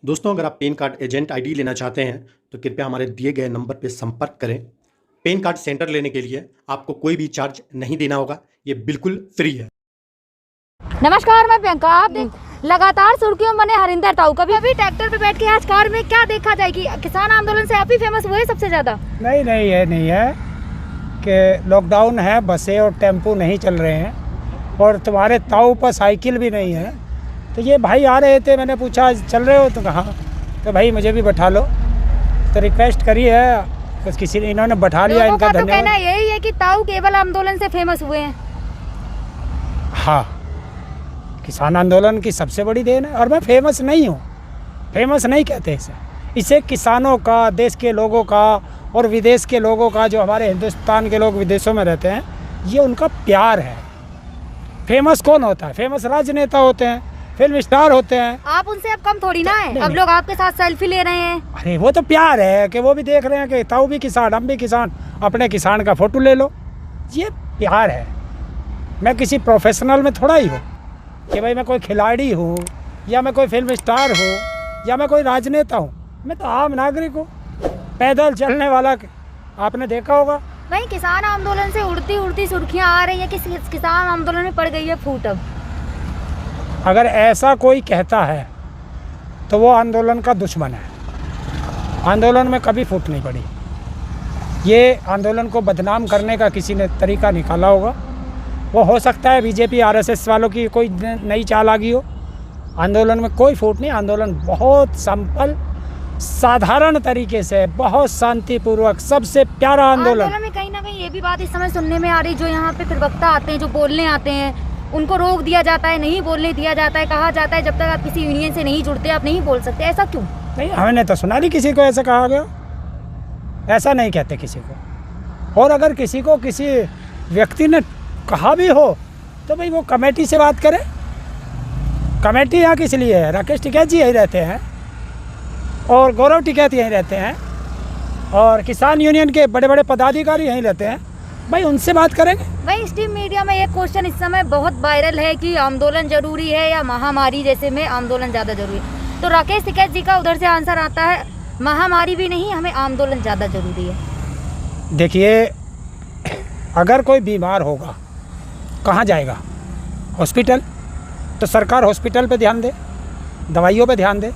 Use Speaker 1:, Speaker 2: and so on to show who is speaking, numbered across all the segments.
Speaker 1: दोस्तों, अगर आप पैन कार्ड एजेंट आईडी लेना चाहते हैं तो कृपया हमारे दिए गए नंबर पर संपर्क करें। पैन कार्ड सेंटर लेने के लिए आपको कोई भी चार्ज नहीं देना होगा, ये बिल्कुल फ्री है।
Speaker 2: नमस्कार, मैं प्रियंका। आप लगातार सुर्खियों में बने हरिंदर ताऊ कभी अभी ट्रैक्टर पे बैठ के आज कार में क्या देखा जाए कि किसान आंदोलन से आप ही फेमस हुए सबसे ज्यादा।
Speaker 3: नहीं है कि लॉकडाउन है, बसें और टेम्पो नहीं चल रहे हैं और तुम्हारे ताऊ पर साइकिल भी नहीं है। तो ये भाई आ रहे थे, मैंने पूछा चल रहे हो तो कहा तो भाई मुझे भी बैठा लो। तो रिक्वेस्ट करी है बस, किसी ने इन्होंने बैठा लिया, इनका धन्यवाद।
Speaker 2: कहना यही है कि ताऊ केवल आंदोलन से फेमस हुए हैं।
Speaker 3: हाँ, किसान आंदोलन की सबसे बड़ी देन है और मैं फेमस नहीं हूँ। फेमस नहीं कहते इसे किसानों का, देश के लोगों का और विदेश के लोगों का, जो हमारे हिंदुस्तान के लोग विदेशों में रहते हैं, ये उनका प्यार है। फेमस कौन होता है? फेमस राजनेता होते हैं, फिल्म स्टार होते हैं।
Speaker 2: आप उनसे अब कम थोड़ी ना है। अब लोग आपके साथ सेल्फी ले रहे हैं।
Speaker 3: अरे वो तो प्यार है कि वो भी देख रहे हैं कि ताऊ भी किसान, हम भी किसान, अपने किसान का फोटो ले लो। ये प्यार है। मैं किसी प्रोफेशनल में थोड़ा ही हूँ कि भाई मैं कोई खिलाड़ी हूँ या मैं कोई फिल्म स्टार हूँ या मैं कोई राजनेता हूँ। मैं तो आम नागरिक हूँ, पैदल चलने वाला। आपने देखा होगा
Speaker 2: वहीं किसान आंदोलन से उड़ती उड़ती सुर्खियां आ रही है कि किसान आंदोलन में पड़ गई है फूट। अब
Speaker 3: अगर ऐसा कोई कहता है तो वो आंदोलन का दुश्मन है। आंदोलन में कभी फूट नहीं पड़ी। ये आंदोलन को बदनाम करने का किसी ने तरीका निकाला होगा। वो हो सकता है बीजेपी आरएसएस वालों की कोई नई चाल आ गई हो। आंदोलन में कोई फूट नहीं। आंदोलन बहुत सिंपल, साधारण तरीके से, बहुत शांतिपूर्वक, सबसे प्यारा आंदोलन
Speaker 2: में कहीं ना कहीं ये भी बात इस समय सुनने में आ रही, जो यहाँ पे प्रवक्ता आते हैं, जो बोलने आते हैं, उनको रोक दिया जाता है, नहीं बोलने दिया जाता है। कहा जाता है जब तक आप किसी यूनियन से नहीं जुड़ते आप नहीं बोल सकते। ऐसा क्यों?
Speaker 3: नहीं, हमने तो सुना नहीं किसी को ऐसा कहा गया। ऐसा नहीं कहते किसी को। और अगर किसी को किसी व्यक्ति ने कहा भी हो तो भाई वो कमेटी से बात करे। कमेटी यहाँ किस लिए है? राकेश टिकैत जी यहीं रहते हैं और गौरव टिकैत यहीं रहते हैं और किसान यूनियन के बड़े बड़े पदाधिकारी यहीं रहते हैं। भाई उनसे बात करेंगे।
Speaker 2: भाई स्ट्रीम मीडिया में एक क्वेश्चन इस समय बहुत वायरल है कि आंदोलन जरूरी है या महामारी जैसे में आंदोलन ज़्यादा जरूरी है। तो राकेश टिकैत जी का उधर से आंसर आता है महामारी भी नहीं, हमें आंदोलन ज़्यादा जरूरी है।
Speaker 3: देखिए, अगर कोई बीमार होगा कहाँ जाएगा? हॉस्पिटल। तो सरकार हॉस्पिटल पे ध्यान दे, दवाइयों पे ध्यान दे।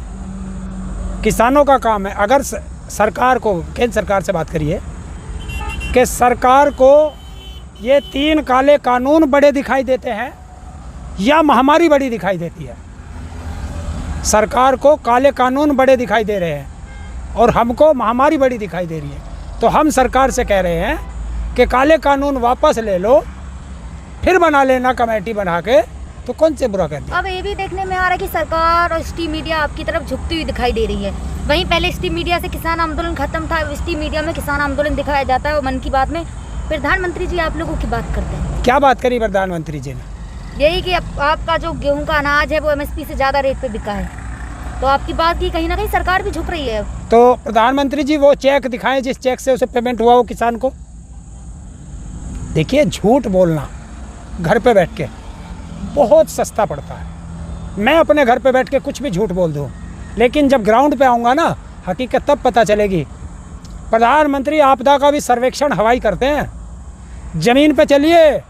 Speaker 3: किसानों का काम है। अगर सरकार को, केंद्र सरकार से बात करिए कि सरकार को ये 3 काले कानून बड़े दिखाई देते हैं या महामारी बड़ी दिखाई देती है। सरकार को काले कानून बड़े दिखाई दे रहे हैं और हमको महामारी बड़ी दिखाई दे रही है। तो हम सरकार से कह रहे हैं कि काले कानून वापस ले लो, फिर बना लेना कमेटी बना के। तो कौन से बुरा कहते हैं?
Speaker 2: अब ये भी देखने में आ रहा है कि सरकार और स्ट्रीम मीडिया आपकी तरफ झुकती हुई दिखाई दे रही है। वहीं पहले स्ट्रीम मीडिया से किसान आंदोलन खत्म था, स्ट्रीम मीडिया में किसान आंदोलन दिखाया जाता है। और मन की बात में प्रधानमंत्री जी आप लोगों की बात करते हैं।
Speaker 3: क्या बात करी प्रधानमंत्री जी ने?
Speaker 2: यही कि आपका जो गेहूं का अनाज है वो एमएसपी से ज़्यादा रेट पे बिका है। तो आपकी बात की कहीं ना कहीं सरकार भी झुक रही है।
Speaker 3: तो प्रधानमंत्री जी वो चेक दिखाएं जिस चेक से उसे पेमेंट हुआ वो किसान को। देखिए, झूठ बोलना घर पे बैठ के बहुत सस्ता पड़ता है। मैं अपने घर पे बैठ के कुछ भी झूठ बोल दूँ, लेकिन जब ग्राउंड पे आऊँगा ना, हकीकत तब पता चलेगी। प्रधानमंत्री आपदा का भी सर्वेक्षण हवाई करते हैं। ज़मीन पे चलिए,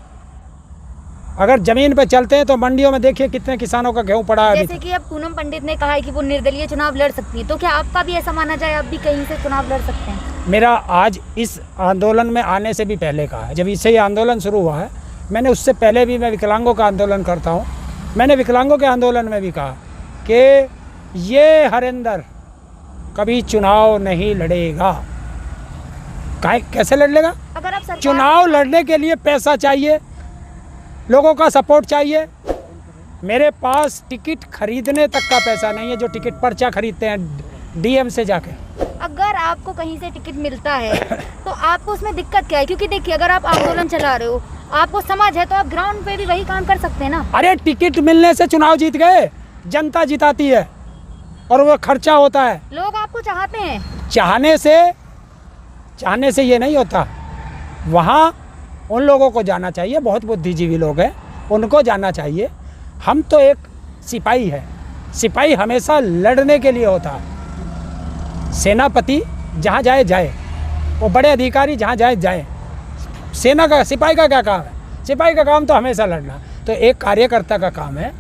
Speaker 3: अगर ज़मीन पे चलते हैं तो मंडियों में देखिए कितने किसानों का गेहूँ पड़ा है।
Speaker 2: जैसे कि अब पूनम पंडित ने कहा है कि वो निर्दलीय चुनाव लड़ सकती है, तो क्या आपका भी ऐसा माना जाए आप भी कहीं से चुनाव लड़ सकते हैं?
Speaker 3: मेरा आज इस आंदोलन में आने से भी पहले कहा है, जब इससे ये आंदोलन शुरू हुआ है, मैंने उससे पहले भी, मैं विकलांगों का आंदोलन करता हूँ, मैंने विकलांगों के आंदोलन में भी कहा कि ये हरिंदर कभी चुनाव नहीं लड़ेगा। कैसे लड़ लेगा?
Speaker 2: अगर आप
Speaker 3: चुनाव लड़ने के लिए पैसा चाहिए, लोगों का सपोर्ट चाहिए। मेरे पास टिकट खरीदने तक का पैसा नहीं है, जो टिकट पर्चा खरीदते हैं डीएम से जाके।
Speaker 2: अगर आपको कहीं से टिकट मिलता है तो आपको उसमें दिक्कत क्या है? क्योंकि देखिए, अगर आप आंदोलन चला रहे हो, आपको समझ है, तो आप ग्राउंड पे भी वही काम कर सकते हैं ना।
Speaker 3: अरे टिकट मिलने से चुनाव जीत गए? जनता जिताती है और वो खर्चा होता है।
Speaker 2: लोग आपको चाहते हैं।
Speaker 3: चाहने से ये नहीं होता। वहाँ उन लोगों को जाना चाहिए, बहुत बुद्धिजीवी लोग हैं, उनको जाना चाहिए। हम तो एक सिपाही है, सिपाही हमेशा लड़ने के लिए होता है। सेनापति जहाँ जाए जाए, वो बड़े अधिकारी जहाँ जाए जाए। सेना का, सिपाही का क्या काम है? सिपाही का काम तो हमेशा लड़ना। तो एक कार्यकर्ता का काम है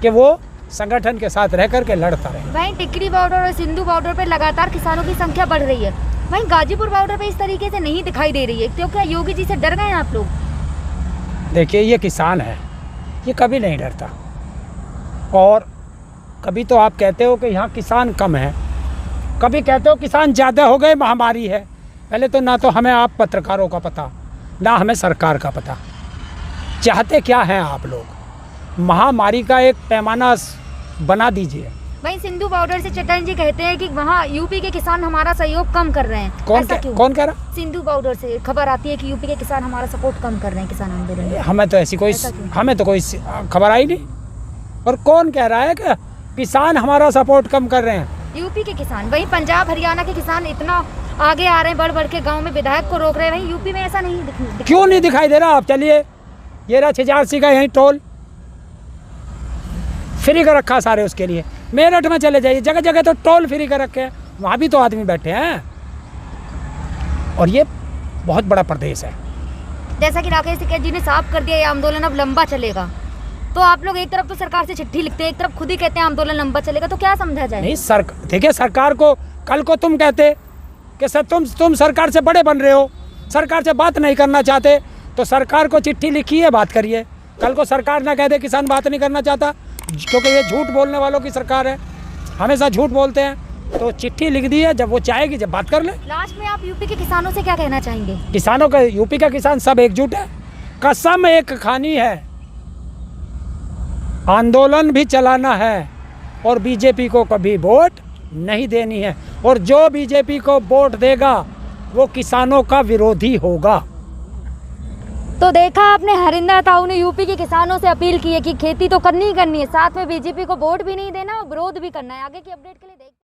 Speaker 3: कि वो संगठन के साथ रह कर के लड़ता रहे।
Speaker 2: वहीं टिकरी बॉर्डर और सिंधु बॉर्डर पर लगातार किसानों की संख्या बढ़ रही है, वहीं गाजीपुर बॉर्डर पे इस तरीके से नहीं दिखाई दे रही है। तो क्या योगी जी से डर गए हैं आप लोग?
Speaker 3: देखिए, ये किसान है, ये कभी नहीं डरता। और कभी तो आप कहते हो कि यहाँ किसान कम है, कभी कहते हो किसान ज़्यादा हो गए, महामारी है। पहले तो ना तो हमें आप पत्रकारों का पता, ना हमें सरकार का पता। चाहते क्या हैं आप लोग? महामारी का एक पैमाना बना दीजिए।
Speaker 2: वहीं सिंधु बॉर्डर से चट्टान जी कहते हैं कि वहाँ यूपी के किसान हमारा सहयोग कम कर रहे हैं।
Speaker 3: कौन कह रहा?
Speaker 2: सिंधु बॉर्डर से खबर आती है कि यूपी के किसान हमारा सपोर्ट कम कर रहे हैं किसान आंदोलन में।
Speaker 3: हमें तो कोई खबर आई नहीं। और कौन कह रहा है कि किसान हमारा सपोर्ट कम कर रहे हैं?
Speaker 2: यूपी के किसान। वहीं पंजाब हरियाणा के किसान इतना आगे आ रहे हैं, बढ़ बढ़ के गाँव में विधायक को रोक रहे हैं। वहीं यूपी में ऐसा नहीं
Speaker 3: क्यों नहीं दिखाई दे रहा? आप चलिए, ये रहा 66 का यहीं टोल फ्री का रखा सारे उसके लिए। मेरठ में चले जाइए, जगह जगह तो टोल फ्री का रखे हैं, वहाँ भी तो आदमी बैठे हैं। और ये बहुत बड़ा प्रदेश है।
Speaker 2: जैसा कि राकेश टिकैत जी ने साफ कर दिया, ये आंदोलन अब लंबा चलेगा। तो आप लोग एक तरफ तो सरकार से चिट्ठी लिखते हैं, एक तरफ खुद ही कहते हैं आंदोलन लंबा चलेगा, तो क्या समझा जाए?
Speaker 3: नहीं, देखिए, सरकार को कल को तुम कहते कि सर तुम सरकार से बड़े बन रहे हो, सरकार से बात नहीं करना चाहते, तो सरकार को चिट्ठी लिखिए, बात करिए। कल को सरकार ना कह दे किसान बात नहीं करना चाहता, क्योंकि ये झूठ बोलने वालों की सरकार है, हमेशा झूठ बोलते हैं। तो चिट्ठी लिख दी है, जब वो चाहेगी जब बात कर ले।
Speaker 2: लास्ट में आप यूपी के किसानों से क्या कहना चाहेंगे?
Speaker 3: किसानों का, यूपी का किसान सब एकजुट है, कसम एक खानी है, आंदोलन भी चलाना है और बीजेपी को कभी वोट नहीं देनी है। और जो बीजेपी को वोट देगा वो किसानों का विरोधी होगा।
Speaker 2: तो देखा आपने, हरिंदर ताऊ ने यूपी के किसानों से अपील की है कि खेती तो करनी ही करनी है, साथ में बीजेपी को वोट भी नहीं देना और विरोध भी करना है। आगे की अपडेट के लिए देख